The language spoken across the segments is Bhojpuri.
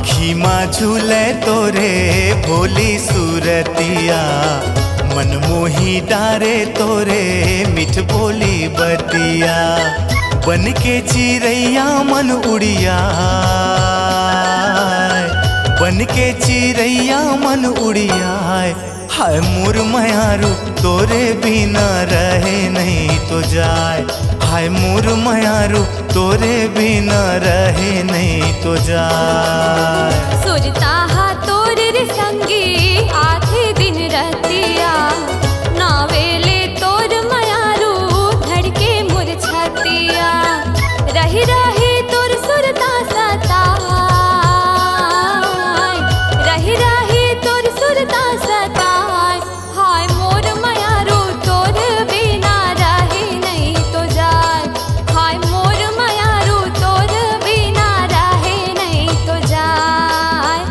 आँखी माँ झूले तोरे भोली सूरतिया, मन मोही डारे तोरे मिठ बोली बतिया। बन के चिरैया मन उड़िया, बन के चिरैया मन उड़िया। हाय मोर मयारू तोरे बिना रहे नहीं तो जाए, हाय मोर मयारू तोरे बिना रहे नहीं तो जाए। सोचता हा तोरे रे संगी आधे दिन रहतिया, नावेले तोर मयारू धड़के मोर छतिया। रही रही तोर सुरता सताए, रही रही तोर सुरता सताए। हाय मोर मयारू तोर बिना रहे नहीं तो जाए, हाय मोर मयारू तोर बिना रहे नहीं तो जाए।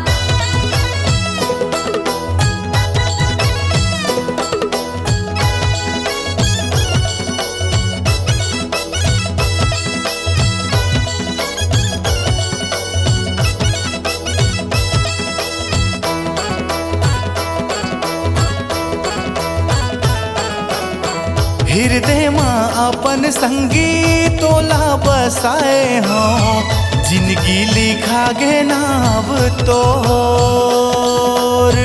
हृदय माँ अपन संगी तोला बसाए हों, जिंदगी लिखा गे नाव तोर।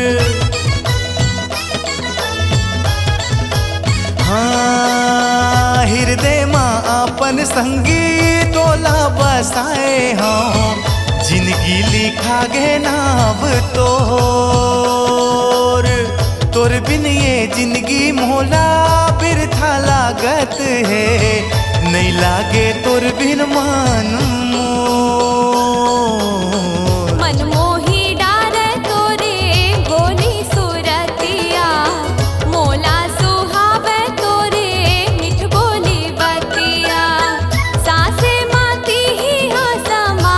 हाँ हृदय माँ अपन संगी तोला बसाए हों, जिंदगी लिखा गे नाव तोर। तोर बिन ये जिंदगी मोला बिरथा लागत है, नहीं लागे तोर बिन मन मोर। मन मोही डारे तोरे भोली सूरतिया, मोला सुहावे तोरे मिठ बोली बतिया। सासे माती ही हा समाए,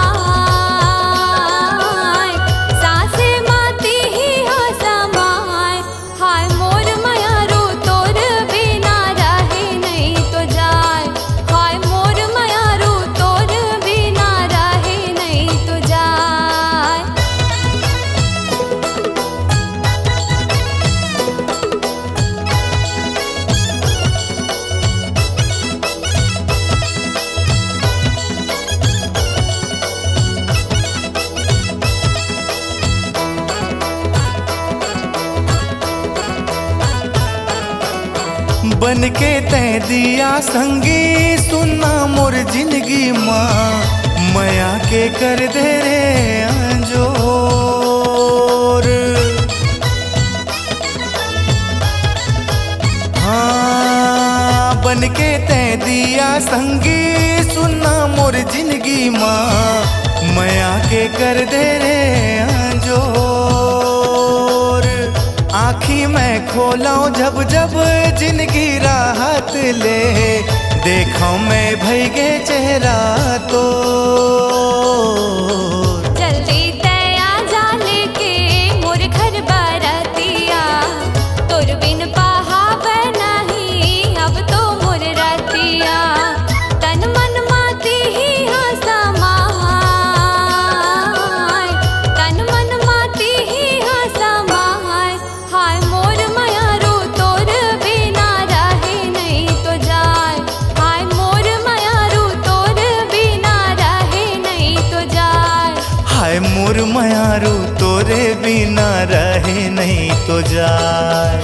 सासे माती ही हा समाए। हाय मोर मयारू तोर बिना रहे नहीं तो जाए, हाय मोर मयारू तोर बिना रहे नहीं तो जाए। बन के तय दिया संगी सुनना मोर जिंदगी माँ, मया के कर दे रे अंजोर। हाँ बन के तय दिया संगी सुनना मोर जिंदगी माँ, मया के कर दे रे अंजोर। आँखी मैं खोलाऊं जब जब जिंदगी राहत ले, देखो मैं भईगे चेहरा तो। जल्दी तया जा लेके मोर घर बरतिया, तोर बिन पहावे नहीं अब तो मोर रतिया। तन मन माती ही हा समाए, तन मन माती ही हा समाए। हाय मोर मयारू तोर बिना रहे नहीं तो जाए, हाय मोर मयारू तोर बिना रहे नहीं तो जाए। हाय मोर मयारू तोरे बिना रहे नहीं तो जाए।